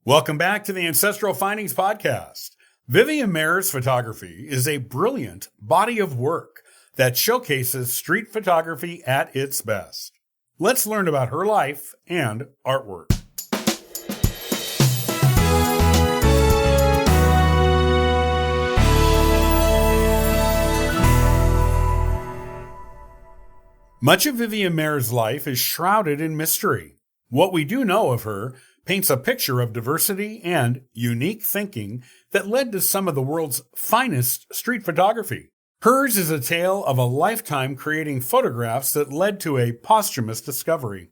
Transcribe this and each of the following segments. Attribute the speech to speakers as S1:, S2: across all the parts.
S1: Welcome back to the Ancestral Findings Podcast. Vivian Maier's photography is a brilliant body of work that showcases street photography at its best. Let's learn about her life and artwork. Much of Vivian Maier's life is shrouded in mystery. What we do know of her paints a picture of diversity and unique thinking that led to some of the world's finest street photography. Hers is a tale of a lifetime creating photographs that led to a posthumous discovery.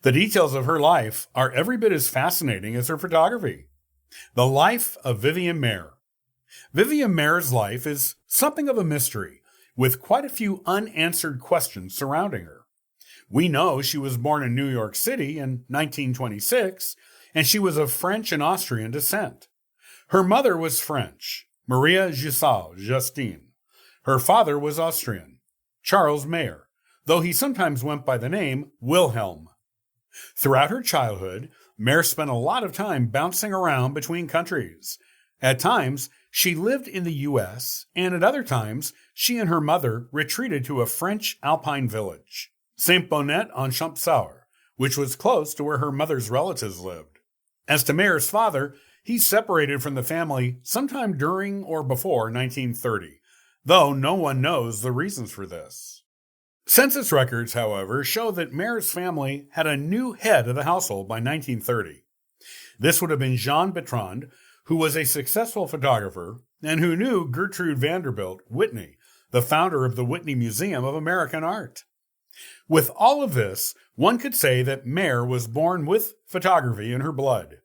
S1: The details of her life are every bit as fascinating as her photography. The life of Vivian Maier. Vivian Maier's life is something of a mystery, with quite a few unanswered questions surrounding her. We know she was born in New York City in 1926, and she was of French and Austrian descent. Her mother was French, Maria Justine. Her father was Austrian, Charles Maier, though he sometimes went by the name Wilhelm. Throughout her childhood, Maier spent a lot of time bouncing around between countries. At times, she lived in the U.S., and at other times, she and her mother retreated to a French alpine village, Saint-Bonnet-en-Champsaur, which was close to where her mother's relatives lived. As to Maier's father, he separated from the family sometime during or before 1930, though no one knows the reasons for this. Census records, however, show that Maier's family had a new head of the household by 1930. This would have been Jean Bertrand, who was a successful photographer and who knew Gertrude Vanderbilt Whitney, the founder of the Whitney Museum of American Art. With all of this, one could say that Maier was born with photography in her blood.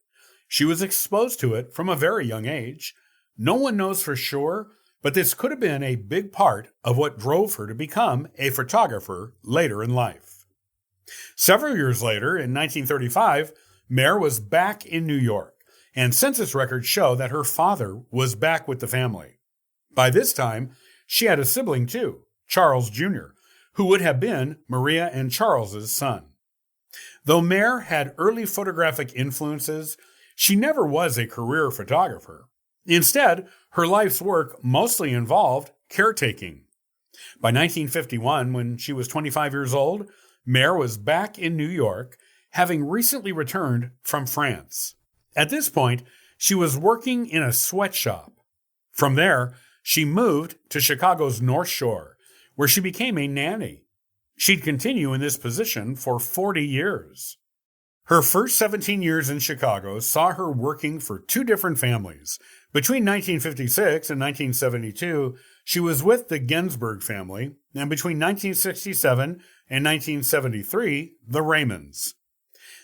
S1: She was exposed to it from a very young age. No one knows for sure, but this could have been a big part of what drove her to become a photographer later in life. Several years later, in 1935, Maier was back in New York, and census records show that her father was back with the family. By this time, she had a sibling too, Charles Jr., who would have been Maria and Charles's son. Though Maier had early photographic influences, she never was a career photographer. Instead, her life's work mostly involved caretaking. By 1951, when she was 25 years old, Maier was back in New York, having recently returned from France. At this point, she was working in a sweatshop. From there, she moved to Chicago's North Shore, where she became a nanny. She'd continue in this position for 40 years. Her first 17 years in Chicago saw her working for two different families. Between 1956 and 1972, she was with the Ginsburg family, and between 1967 and 1973, the Raymonds.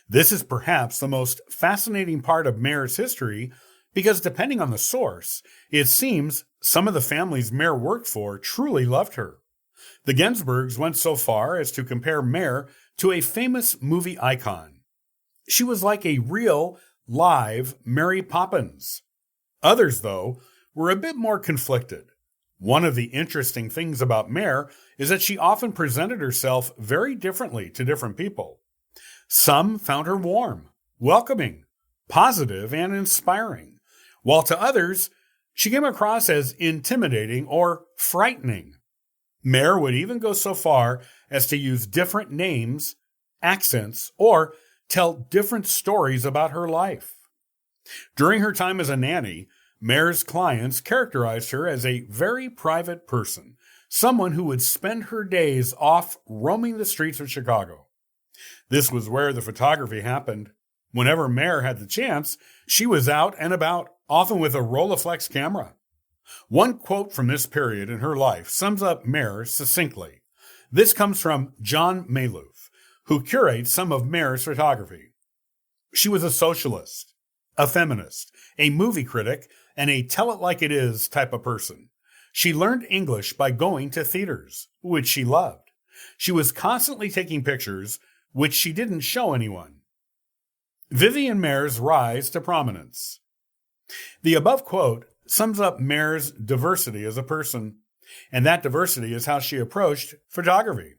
S1: This is perhaps the most fascinating part of Maier's history because depending on the source, it seems some of the families Maier worked for truly loved her. The Ginsburgs went so far as to compare Maier to a famous movie icon. She was like a real, live Mary Poppins. Others, though, were a bit more conflicted. One of the interesting things about Maier is that she often presented herself very differently to different people. Some found her warm, welcoming, positive, and inspiring, while to others, she came across as intimidating or frightening. Maier would even go so far as to use different names, accents, or tell different stories about her life. During her time as a nanny, Maier's clients characterized her as a very private person, someone who would spend her days off roaming the streets of Chicago. This was where the photography happened. Whenever Maier had the chance, she was out and about, often with a Rolleiflex camera. One quote from this period in her life sums up Maier succinctly. This comes from John Maloof, who curates some of Maier's photography. She was a socialist, a feminist, a movie critic, and a tell-it-like-it-is type of person. She learned English by going to theaters, which she loved. She was constantly taking pictures, which she didn't show anyone. Vivian Maier's rise to prominence. The above quote sums up Maier's diversity as a person, and that diversity is how she approached photography.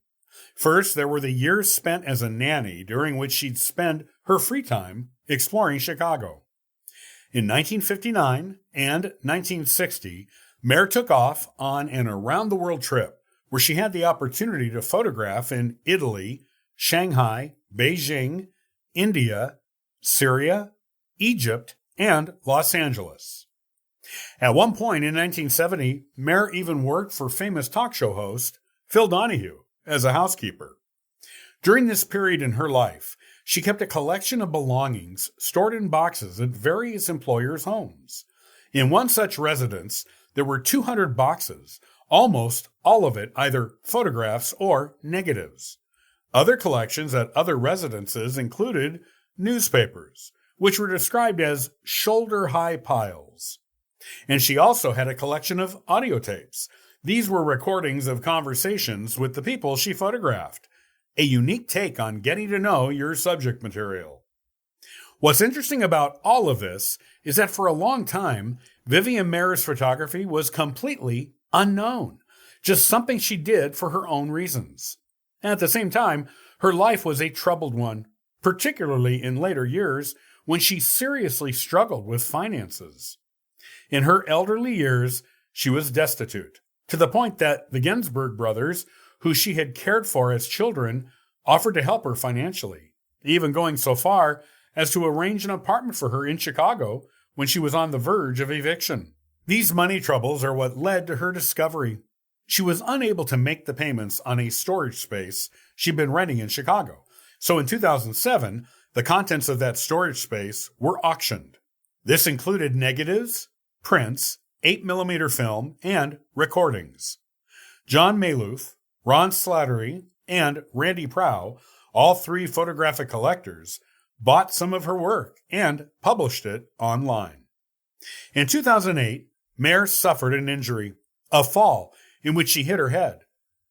S1: First, there were the years spent as a nanny during which she'd spend her free time exploring Chicago. In 1959 and 1960, Maier took off on an around-the-world trip where she had the opportunity to photograph in Italy, Shanghai, Beijing, India, Syria, Egypt, and Los Angeles. At one point in 1970, Maier even worked for famous talk show host Phil Donahue as a housekeeper. During this period in her life, she kept a collection of belongings stored in boxes at various employers' homes. In one such residence, there were 200 boxes, almost all of it either photographs or negatives. Other collections at other residences included newspapers, which were described as shoulder-high piles. And she also had a collection of audio tapes. These were recordings of conversations with the people she photographed, a unique take on getting to know your subject material. What's interesting about all of this is that for a long time, Vivian Maier's photography was completely unknown, just something she did for her own reasons. At the same time, her life was a troubled one, particularly in later years when she seriously struggled with finances. In her elderly years, she was destitute, to the point that the Ginsberg brothers, who she had cared for as children, offered to help her financially, even going so far as to arrange an apartment for her in Chicago when she was on the verge of eviction. These money troubles are what led to her discovery. She was unable to make the payments on a storage space she'd been renting in Chicago, so in 2007, the contents of that storage space were auctioned. This included negatives, prints, 8mm film, and recordings. John Maloof, Ron Slattery, and Randy Prow, all three photographic collectors, bought some of her work and published it online. In 2008, Maier suffered an injury, a fall in which she hit her head.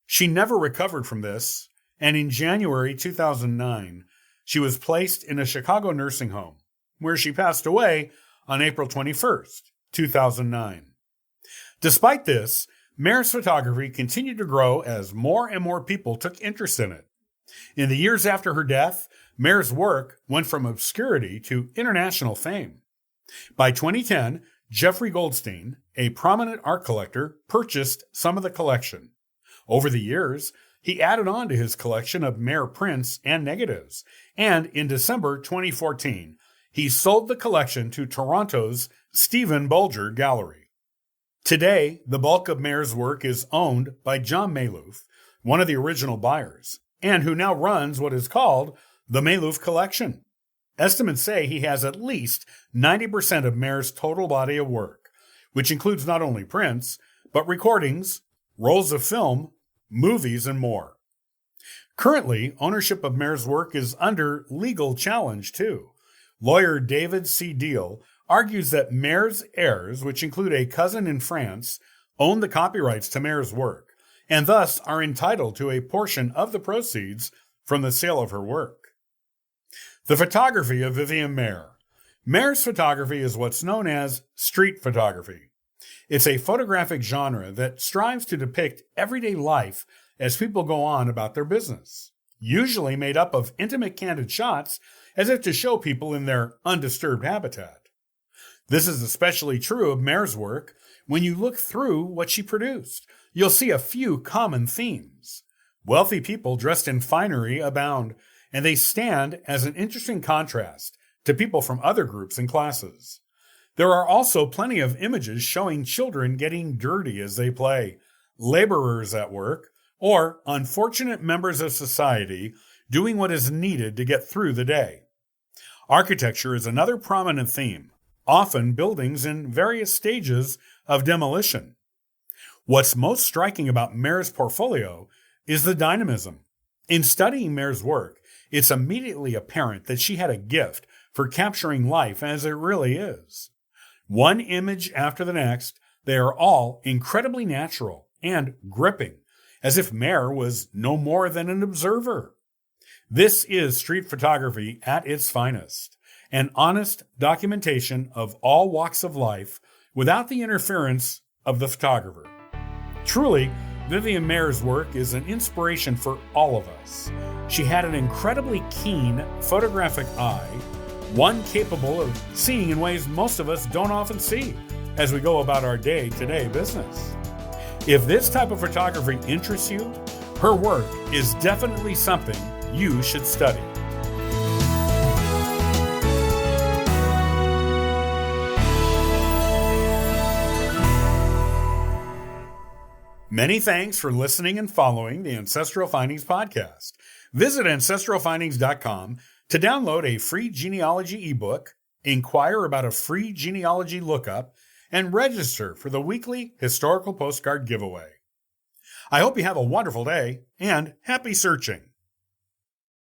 S1: She never recovered from this, and in January 2009, she was placed in a Chicago nursing home, where she passed away on April 21st, 2009. Despite this, Maier's photography continued to grow as more and more people took interest in it. In the years after her death, Maier's work went from obscurity to international fame. By 2010, Jeffrey Goldstein, a prominent art collector, purchased some of the collection. Over the years, he added on to his collection of Maier prints and negatives, and in December 2014, he sold the collection to Toronto's Stephen Bulger Gallery. Today, the bulk of Maier's work is owned by John Maloof, one of the original buyers, and who now runs what is called the Maloof Collection. Estimates say he has at least 90% of Maier's total body of work, which includes not only prints, but recordings, rolls of film, movies, and more. Currently, ownership of Maier's work is under legal challenge, too. Lawyer David C. Deal argues that Maier's heirs, which include a cousin in France, own the copyrights to Maier's work, and thus are entitled to a portion of the proceeds from the sale of her work. The photography of Vivian Maier. Maier's photography is what's known as street photography. It's a photographic genre that strives to depict everyday life as people go on about their business, usually made up of intimate, candid shots as if to show people in their undisturbed habitat. This is especially true of Maier's work. When you look through what she produced, you'll see a few common themes. Wealthy people dressed in finery abound, and they stand as an interesting contrast to people from other groups and classes. There are also plenty of images showing children getting dirty as they play, laborers at work, or unfortunate members of society doing what is needed to get through the day. Architecture is another prominent theme, often buildings in various stages of demolition. What's most striking about Maier's portfolio is the dynamism. In studying Maier's work, it's immediately apparent that she had a gift for capturing life as it really is. One image after the next, they are all incredibly natural and gripping, as if Maier was no more than an observer. This is street photography at its finest, an honest documentation of all walks of life without the interference of the photographer. Truly, Vivian Maier's work is an inspiration for all of us. She had an incredibly keen photographic eye, one capable of seeing in ways most of us don't often see as we go about our day-to-day business. If this type of photography interests you, her work is definitely something you should study. Many thanks for listening and following the Ancestral Findings podcast. Visit ancestralfindings.com to download a free genealogy ebook, inquire about a free genealogy lookup, and register for the weekly historical postcard giveaway. I hope you have a wonderful day and happy searching.